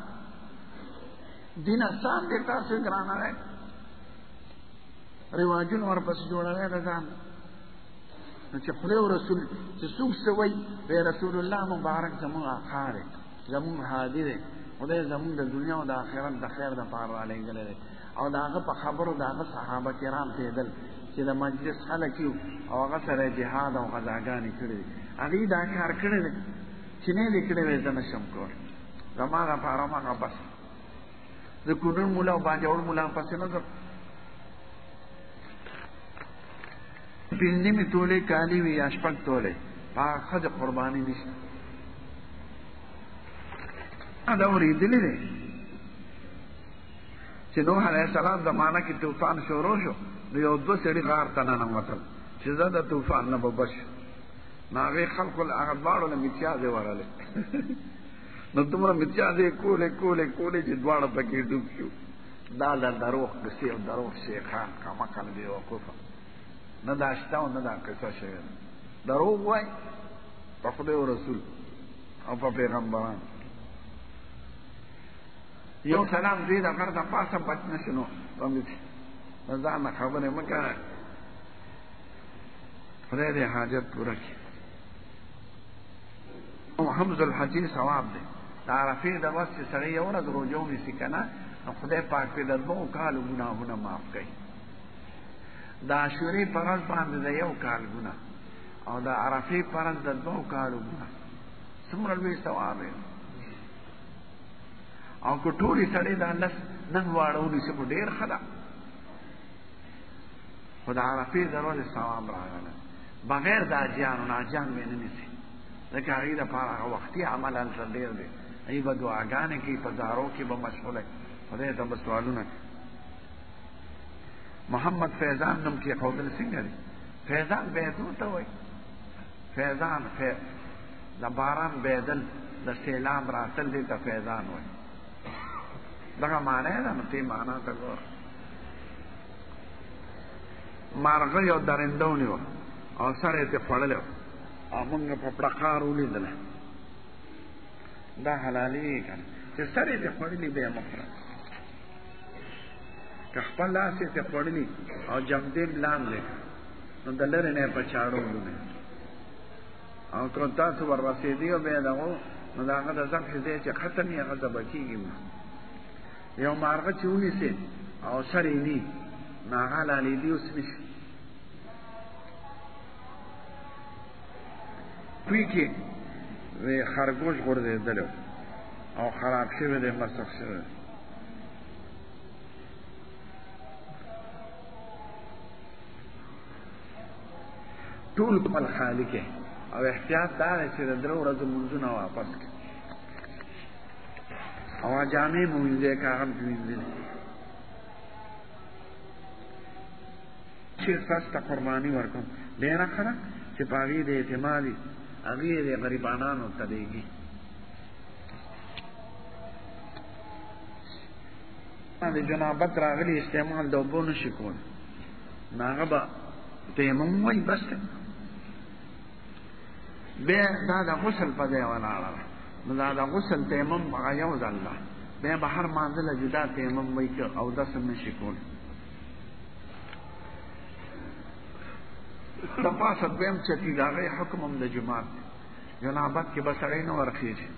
دین آسان دی تاسو ګرانه دی رواجونه ورپسې جوړوي د ځان چې خدای او رسول چې څوک څه وایي به رسول الله مبارک زموږ آقا دی زموږ هادي دی خدای زموږ د دنیا او د آخرت د خیر دپاره رالیږلی دی او د هغه په خبرو د هغه صحابه کرام کېدل چې د مجلس خلک یو او هغه سره جهاد او غزاګانې کړي دي هغوی دا کار کړی دی چې نه یې دې کړی وی زه نه شم کولی زما دپاره هماغه بس د کونړ مولا او باجوړ مولا پسې نه ځم پنځه مې تولې کالي وي یا شپږ تولې هغه ښځه قرباني نشته دا اورېدلې دی چې نوح علیه السلام زمانه کې طوفان شروع شو نو یو 2 سړي غار ته ننوتل چې زه د طوفان نه به بچ نو هغې خلکو هغه دواړو له متیازې ورلې نو دومره متیازې کولې چې دواړه پکې ډوب شو دا د دروغ قصې او دروغ شیخان کمقل بېوقوفه نه دا شته او نه دا قصه شوې ده دروغ وایي په خدای او رسول او په پیغمبران یو سلام دې د غر د پاسه بچ نه شنو د ځان نه خبرې مه کوه خدای دې حاجت پوره کړي او حمز الحجي ثواب دی د عرفې د ورځ چې سړی یو ورځ روژه ونیسي که نه نو خدای پاک پرې د 2 کالو ګناهونه معاف کوي د عاشورې په ورځ باندې د 1 کال ګناه او د عرفې په ورځ د 2 کالو ګناه څومره لوی ثواب دی او که ټولې سړی دا لس نن واړه ونیسي خو ډېر ښه ده خو د عرفې د ورځې ثواب راغلی بغیر د حاجیانو نه حاجیان به یې نه نیسي ځکه هغوی دپاره هغه وختي عمل هلته ډېر دی هغوی به دعاګانې کوي په زارو کې به مشغوله خدای ته به سوالونه محمد فیضان نوم کېښودل څنګه دی فیضان بیدو ته وایي فیضان د باران بیدل د سیلاب راتل دی ته فیضان وایي دغه معنی ده نو تی معنا ته ګوره مارغه یو درنده ونیوه او سر یې ترې خوړلی و او مونږ په پړقار ولیدله دا حلالېږي که نه چې سر یې ترې خوړلي بیا مه خوره که خپل لاس یې ترې خوړلي او جمدې لاندې نو د لرې نه یې په چاړو ولونه او که تاسو ور رسېدي او بیا دغو نو د هغه د ذبحې ځای چې ختم یې هغه ذبح کېږي یو مارغه چې ونیسې او سر یې نی نو هغه حلالېدي اوس نشي توی کې خرګوش غورځېدلی او خراب شوی دی مسخ شوی ټول خپل خالق او احتیاط دا دی چې د 3 ورځو لمونځونه واپس کړي او جامې مو وینځئ که هغه هم پرې وینځلي چې ستاسو ته قرباني ورکوم ډېره ښه ده چې په هغې د اعتمادي هغې د غریبانانو ته دیږي د جنابت راغلي استعمال د اوبو نشي کولی نو هغه به تیمم وایي بس دی بیا دا د غسل په ځای ولاړه ده نو دا د غسل تیمم هغه یو ځل ده بیا به هر مانځه له جدا تیمم وایي که اودس هم نشي کولی د پاسه دویم چتی د هغې حکم هم د جماعت دی جنابت کې به سړی نه ورخېږي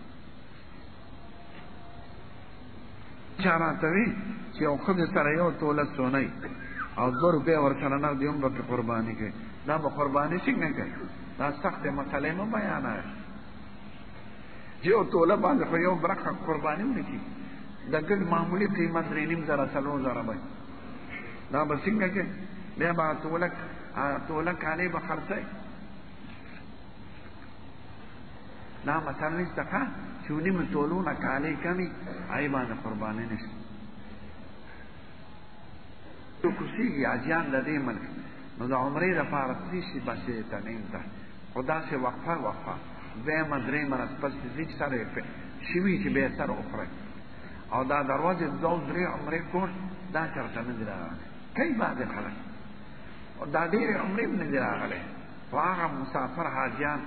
چا راته وي چې یو ښځې سره 1 توله سونی او 2 روپۍ ورسره نغدې هم به پرې قرباني کوي دا به قرباني څنګه کوي دا سخت مسئله مو بیانه یو توله باندې خو یو برخه قرباني ونکي د ګل معمولی قیمت 3.5 زره وای دا به څنګه کوي بیا به توله کالی به خرڅي دا مثلا نشته چې ونیم تولونه کالی کمی ای باندې قرباني نشته تو کسیږي اجیان د دې ملک نو د عمرې لپاره شي بسې تنیم ته خدا سے وقفه به مدرې مرز پس دې سره شوي چې به سره اخره او دا دروازه دوه درې عمرې کول دا چرته نه راغله کای بعد خلک او دا ډېر عمرې نه راغله هغه مسافر حاجیان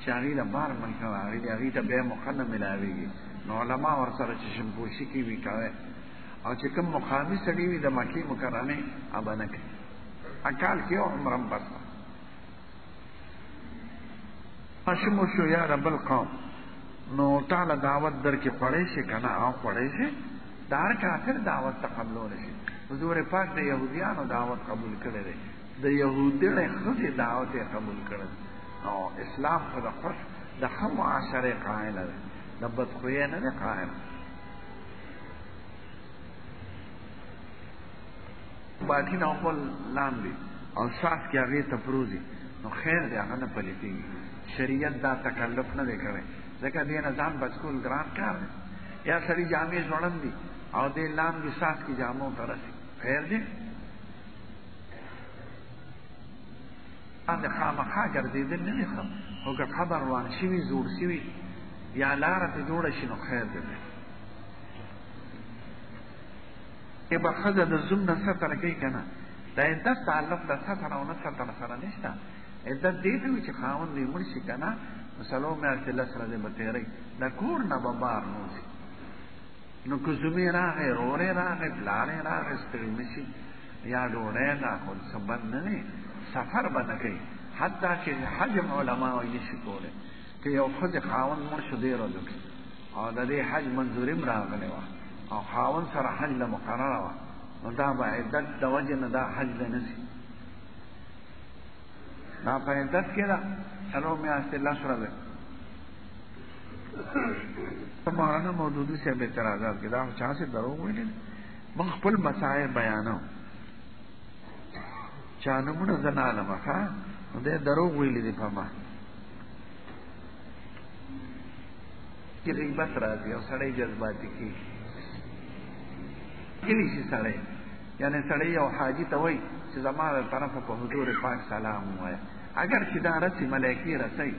چې هغه له بار ملک راغلي هغه ته به مقدم ملاويږي نو علما ور سره چې شمپوشي کې وی کوي او چې کوم مقامي سړي وي د مکه مکرمه ابانه کوي اکال کې عمره بس ماشمو شو یا رب القوم نو تعالی دعوت در کې پړې شي کنه او پړې شي دار کافر دعوت تقبلول شي حضور پاک د يهوديانو دعوت قبول کړي دي د يهودي خو دعوت قبول کړي او اسلام خو د خوش د خو معاشره قائل ده د بدخویه نه قائل باقی نو خپل لاندې او شاف کې هغه ته پروزي نو خیر دی هغه نه پلیتی شریعت دا تکلف نه وکړي ځکه دې نه ځان بچکول ګران کار یا سړي جامې ځوړم دي او دې لاندې شاف کې جامو ترسي خیر دی دا خامخا ګرځېدل نه ښه او که خبر روان شوي زوړ شوي یا لاره ته جوړه شي نو خیر دی که به ښځه د زوم نه ستره کوي که نه د عدت تعلق د ستره او نه ستره سره نشته عدت دې ته وي چې خاوند دې مړ شي که نه نو څلور میاشتې لس ورځې به تېروي د کور نه به بار نوځي نو که زومې راغی رورې راغی پلارې راغی ستړي نه شي یا ډوډۍ نه خو څه بند نه دی سفر به نه کوي حتی چې حج علما وایي نشي کولی که یو ښځې خاوند مړ شو دې ورځو کې او د دې حج منظوري هم راغلی وه او خاوند سره حج له مقرره وه نو دا به عدت د وجې نه دا حج له نه شي دا په عدت کې ده څلور میاشتې لس ورځې مولانا مودودي صاحب اعتراضات کې دا چا سي دروغ ویلي موږ خپل مسائل بیانو چا نمونه زنانه مخه نو دې دروغ ویلي دي په ما کې غیبت راځي او سړی جذباتي کی کلی شي سړی یعنی سړی او حاجی ته وای چې زماره طرفه په حضور پاک سلام وایا اگر چې دا رسي ملائکی رسي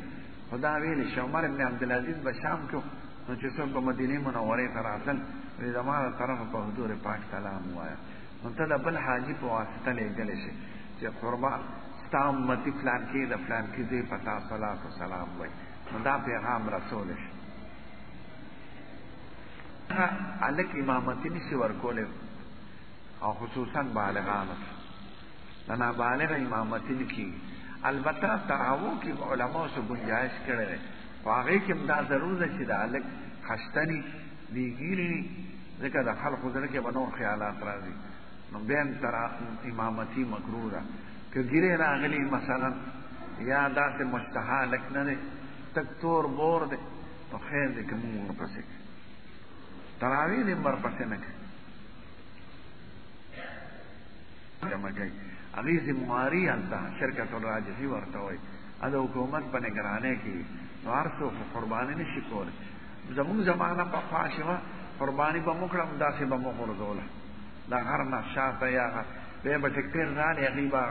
خدا ویل شو عمر ابن عبدالعزیز بشام کو نو چې څوک په مدینه منوره ته راتل وی زماره طرفه په حضور پاک سلام وایا نو ته د بل حاجی په واسطه لګل شي چې قربان ستا امتی فلان کې د فلان کې دې پتا صلوات و سلام وای نو دا پیغام رسول شي الک امامتی نشي ورکوله او خصوصا بالغانو نه بالغ امامتی نکی البته تراو کې علماء سو گنجائش کړي واغې کې دا ضرور ده چې د الک خشتنی دیګری ځکه د خلکو سره کې بنو خیالات راځي نو بین ترا امامتی مکروه ده که ګیره راغلی مثلا یا داسې مستحالک نه ده تک تور بور ده نو خیر دې کوم پسې تراوی دې مر پسې نه کوي جمعګي اغیز مواری انتا شرکت الراجحی ورته وای دا حکومت په نگرانه کې نو ارسو قربانی نشي کوله زموږ زمانہ په فاشوا قربانی به مکرم داسې به مخورځوله دا هر نشاته یا به ټکر نه لري با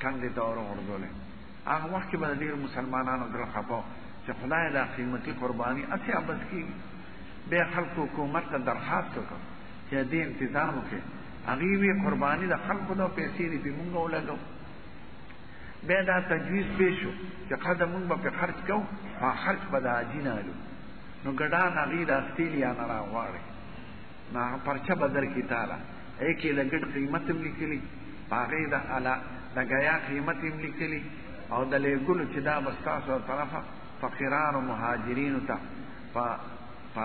کاندې تور ورځوله هغه وخت کې به ډیر مسلمانانو در خپو چې خدای دا قیمتي قربانی اته ابد کی به خلکو حکومت ته درخواست وکړه چې دې انتظام وکړي هغه وی قربانی د خلکو د پیسې دی په مونږ ولګو به دا تجویز پېښو چې قدم مونږ په خرج کوو ما خرج به د اجینالو نو ګډان هغه د استیلیا نه راوړي نه پرچا بدر کی تعالی ایکي لګټ قیمت هم لیکلي هغه د اعلی د غیا قیمت هم لیکلي او د لګلو چې دا بستاسو طرفه فقیران او مهاجرین ته په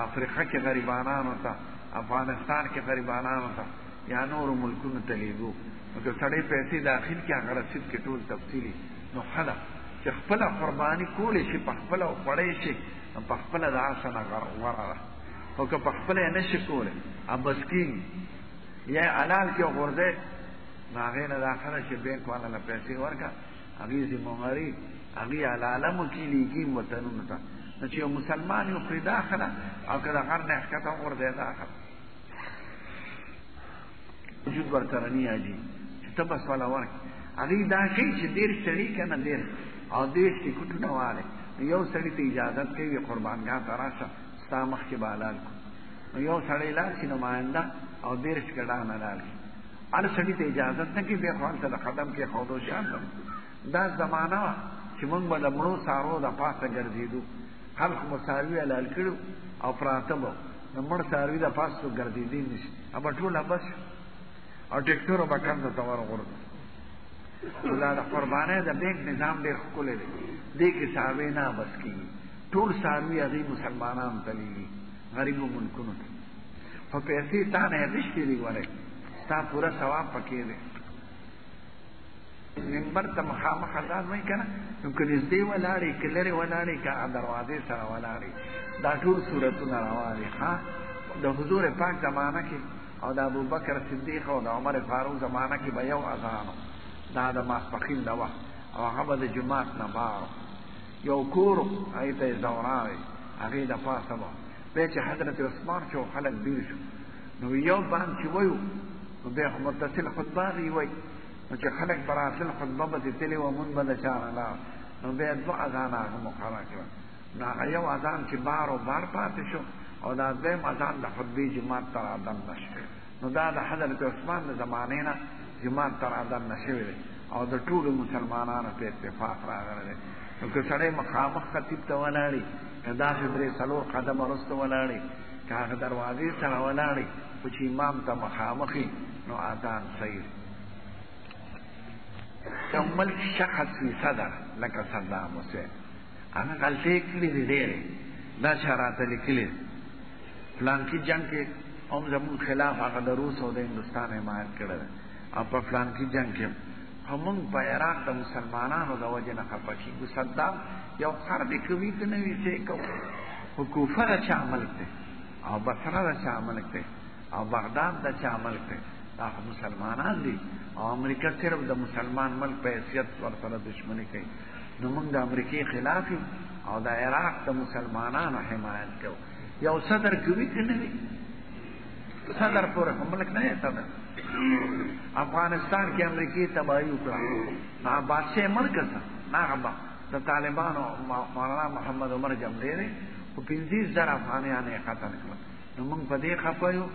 افریقا کې غریبانو ته افغانستان کې غریبانو ته یا نور ملکونو ته لیږو نو که سړی پیسې داخل کې هغه رسید کې ټول تفصیلي نو خلا چې خپل قرباني کولې شي په خپل او پړې شي په خپل د آسنه غره او که په خپل نه شي کولې ابس کې یا حلال کې ورده هغه نه داخله شي بینک والا له پیسې ورکا هغه زموږی هغه علالمو کې لیکي وطنونو ته چې یو مسلمان یو پر داخله او کله هر نه ښکته ورده داخله وجود ورته نه یاجي چې تبس والا ورک هغه دا شي چې ډیر سړي کنه ډیر او دې چې کوټونه واله یو سړي ته اجازه کوي قربانګاه تراشه سامخ کې بالال یو سړی لا چې نماینده او ډیر څکړه نه لالي هر سړي ته اجازه نه کوي به خوان ته قدم کې خودو شان دا زمانہ چې موږ به مړو سارو د پاسه ګرځېدو خلق مساوي لال کړو او پراتبو نو مړ ساروي د پاسه ګرځېدي نشي اب ټول بس او ټیکټورو بکان ته تور ورغلو دا د قربانۍ د بینک نظام ډېر ښکلی دی دې کې ساروی نه بس کېږي ټول ساروي هغې مسلمانانو ته لیږي غریبو ملکونو ته خو پیسې تا نه اخیستې دي ګورې ستا پوره ثواب پکې دی منبر ته مخامخ اذان وایي که نه نو که نږدې ولاړې که لرې ولاړې که دروازې سره ولاړې دا ټول صورتونه روا دي ښه د حضور پاک زمانه کې او د ابوبکر صدیق او د عمر فاروق زمانه کې به یو اذان دا د ماسپښین د وخت او هغه به د جومات نه بار یو کور هغې ته یې زوراوې هغې د پاسه به بیا چې حضرت عثمان شو خلک ډېر شو نو یو بان چې ویو نو بیا خو متصل خطبه هغې وایي نو چې خلک به راتل خطبه به دې تلې وه مونږ به د چا نه لاړ نو بیا دوه اذان هغه مقرره کړه نو هغه یو اذان چې بار و بار پاتې شو او دا دویم اذان د خطبې جومات ته رادن نه شو نو دا د حضرت عثمان د زمانې نه جماعت تر آدم نشوی دی او د ټولو مسلمانانو په اتفاق راغلی دی نو که سړی مخامخ خطیب ته ولاړي که داسې درې څلور قدمه وروسته ولاړي که هغه دروازې سره ولاړي خو چې امام ته مخامخ نو اذان صحیح یو ملک شخص فی صدر لکه صدام حسین هغه غلطۍ کړي دي ډېرې دا چا راته لیکلي فلانکي جنګ کې هم زمونږ خلاف هغه د روس او د هندوستان حمایت کړی دی او په فلانکي جنګ کې همون په عراق د مسلمانانو د وجې نه خفه کېږو صدام یو خر دې کوي که نه وي څه کوو خو کوفه د چا ملک دی او بصره د چا ملک دی او بغداد د چا ملک دی دا خو مسلمانان دي او امریکا صرف د مسلمان ملک په حیثیت ورسره دشمني کوي نو موږ د امریکې خلاف یو او د عراق د مسلمانانو حمایت کوو یو صدر کوي که نه وي صدر پورې خو ملک نه دی صدر افغانستان کې امریکې تباہي وکړه نو بادشاہ مړ کړه نه هغه د طالبانو مولانا محمد عمر جملې دی خو 50,000 افغانیان یې قتل کړل نو موږ په دې خفه یو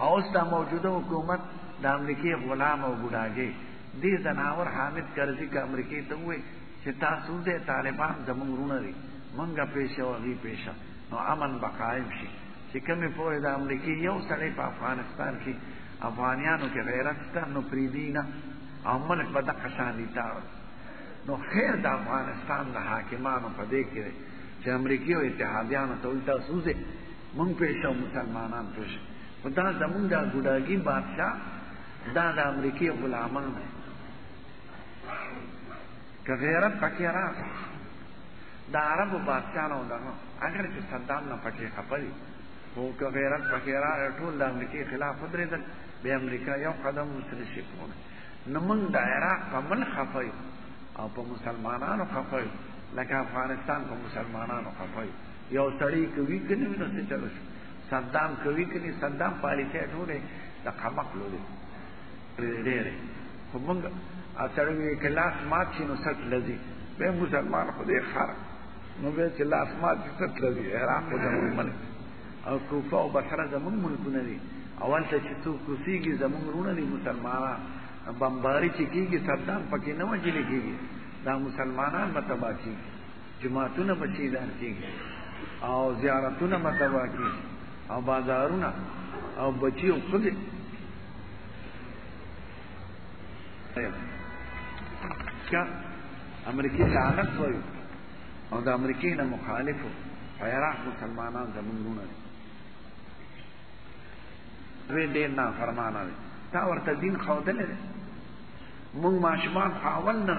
او اوس دا موجوده حکومت د امریکې غلام او ګوډاګۍ دې ځناور حامد کرزي که امریکې ته ووایي چې تاسو دې طالبان زموږ وروڼه دي موږ پیشه او هغوی پیشه نو امن به قایم شي چې کومې پورې د امریکې یو سړی په افغانستان کې افغانیانو کې غیرت شته نو پرېږدي نه او ملک به دغه شان دي تاړل نو خیر د افغانستان د حاکمانو په دې کې دی چې امریکې او اتحادیانو ته وایي تاسو وځئ موږ پیشه او مسلمانان پیشه خو دا زمونږ د ګوډاګي بادشاه دا د امریکې غلامان دی که غیرت پکې راغی د عربو بادشاهانو دغه اگر چې صدام نه پکې خفه دي خو که غیرت پکې راغی ټول د امریکې خلاف ودرېدل بیا امریکا یو قدم ورسره شي کولی نو موږ د عراق په ملک خفه یو او په مسلمانانو خفه یو لکه افغانستان په مسلمانانو خفه یو یو سړی کوي که نه وي نو څه چلو شي صدام کوي که نه صدام پالیسۍ ټولې د قمقلو دی ډېرې خو موږ سړی وي که لاس مات شي نو سټ لځي بیا مسلمان خو دې خر نو بیا چې لاس مات شي سټ لځي عراق خو زموږ ملک او کوفه او بصره زموږ ملکونه دي اول ته چې څوک کوسېږي زموږ وروڼه دي مسلمانان بمباري چې کېږي صدام پکې نه وژلې کېږي دا مسلمانان به تباه کېږي جماعتونه به شهیدان کېږي او زیارتونه به تباه کېږي او بازارونه او بچي او ښځې امریکې لعنت وایو او د امریکې نه مخالفو په عراق مسلمانان زموږ وروڼه دي دوی ډېر نافرمانه دي تا ورته دین ښودلی دی مونږ ماشومان خو اول نه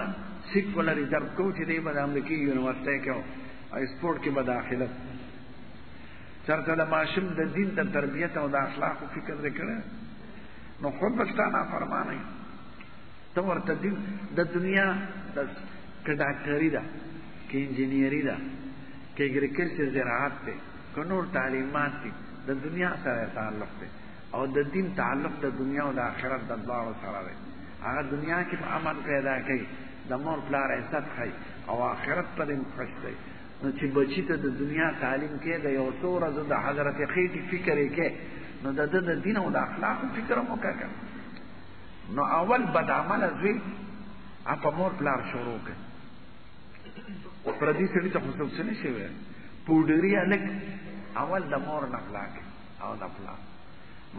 سیکولر درب کو چې دی به د امریکې یونیورسټۍ کې او سپورټ کې به داخله چرته د ماشوم د دین د تربیت او د اخلاقو فکر دې کړی نو خود به ستا نافرمانه ته ورته دین د دنیا که ډاکټري ده که انجینیري ده که اګریکلچر زراعت دی که نور تعلیمات دي د دنیا سره تعلق دی او د دین تعلق د دنیا او د آخرت د دواړو سره دی هغه دنیا کې په عمل پیدا کوي د مور پلار عزت ښایي او آخرت پر یې خوښ دی نو چې بچي ته د دنیا تعلیم کې د یو څو ورځو د حضرت خېټې فکر یې کې نو د ده د دین او د اخلاقو فکر هم وکړه نو اول بد عمله زوی په مور پلار شروع کړي پردي سړي ته خو څوک څه نشي ویلی پوډري هلک اول د مور نه غلا کوي او د پلار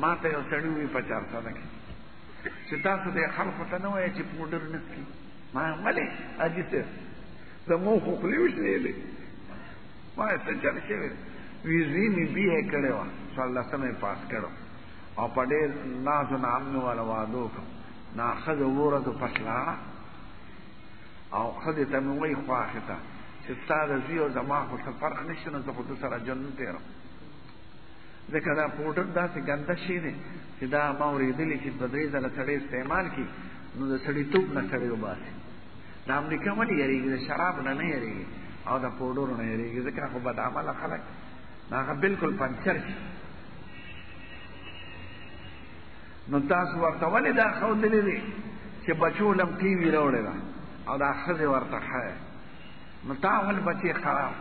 ما ته یو سړي ووي په چارسده کې چې تاسو د خلکو ته نه وایئ چې پوډر نه څکي ما ولې حاجي صاحب زموږ خو خولې وشلېدې ما یې څه چل شوی وي زوی مې بی.اے کړې وه څوارلسمه یې پاس کړو او په ډېر ناز و نعم مې والا واده وکړو نا ښځه اووه ورځو پس لاړه او ښځې ته مې وایي خواښې ته چې ستا د زوی او زما خو څه فرق نشته نو زه خو ده سره ژوند نه تېرم ځکه دا پوډر داسې ګنده شی دی چې دا ما اورېدلي چې دوه درې ځله سړی استعمال کړي نو د سړیتوب نه سړی وباسي د امریکا ولې یېرېږي د شراب نه نه یېرېږي او د پوډرو نه یېرېږي ځکه خو بد عمله خلک هغه بلکل پنچر شي نو تاسو ورته ولې دا ښودلي دي چې بچو لم ټي وي راوړې ده او دا ښځې ورته ښایي نو تا اول بچې خراب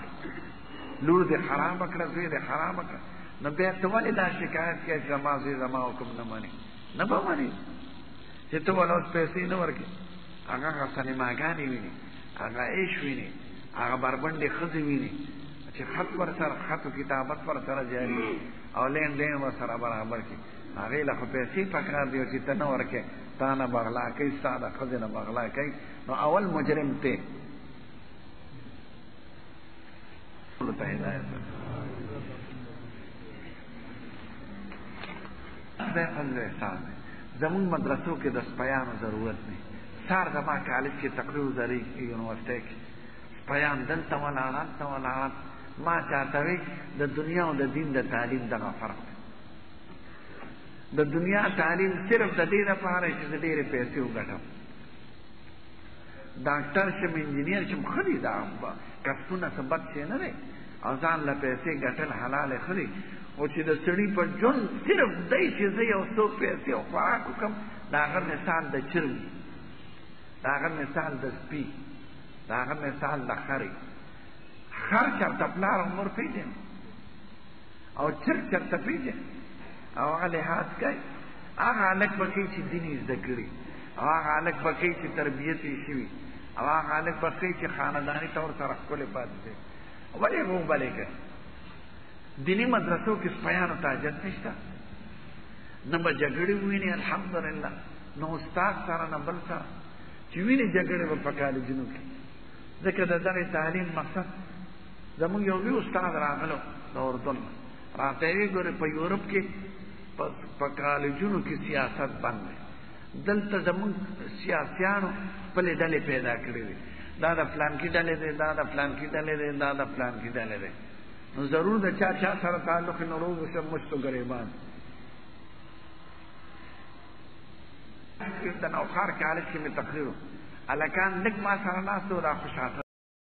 لور دې خرابه کړه زوی دې خرابه کړه نو بیا ته ولې دا شکایت کوې چې زما زوی زما حکم نه مني نه به مني چې ته ول اوس پیسې نه ورکړې هغه سینماګانې ویني هغه عیش ویني هغه بربنډې ښځې ویني چې خط ورسره خط و کتابت ورسره جاري او لین دین ورسره برابر کړي هغې له خو پیسې پکار دی چې ته نه ورکړې تا نه بغلا کوي ستا د ښځې نه بغلا کوي نو اول مجرم ته هدایت خدای فضل احسان دی زمونږ مدرسو کې د سپیانو ضرورت دی سار زما کالج کې تقریر زری یونیورسټۍ کې سپیان دلته ولاړ هلته ولاړ ما چاته وی د دنیا او د دین د تعلیم دغه فرق دی د دنیا تعلیم صرف د دې لپاره چې زه ډېرې پیسې وګټم ډاکټر شم انجینیر شم ښه دي دا کسبونه څه بد شی نه دی او ځان له پیسې ګټل حلالې ښه دي خو چې د سړي په ژوند صرف دی چې زه یو څو پیسې او خوراک وکړم د هغه مثال د چرګ د هغه مثال د سپي د هغه مثال د خرې خر چېرته پلار عمر پېژني او چرګ چېرته پېژني او هغه لحاظ کوي هغه هلک به کوي چې دین یې زده کړي او هغه هلک به کوي چې تربیت یې شوي او هغه هلک به کوي چې خانداني طور سره ښکلی پاتې دی ولې هغه بلې کوي دینی مدرسو کې سپیانو ته حاجت نشته نه به جګړې وویني الحمدلله نه استاد سره نه بل سره چې ویني جګړې به په کالجونو کې ځکه د دغې تعلیم مقصد زمونږ یو لوی استاد راغلو د اردن راته یې ویې ګورې په یورپ کې په کالجونو کې سیاست بند دی دلته زمونږ سیاسیانو خپلې ډلې پیدا کړې دي دا د فلانکي ډلې دی دا د فلانکي ډلې دی دا د فلانکي ډلې دی نو ضرور د چا چا سره تعلق نو روز وشم مشتو ګریبان د نوښار کالج کې مې تقریر هلکان لږ ما سره ناست و را خوشحاله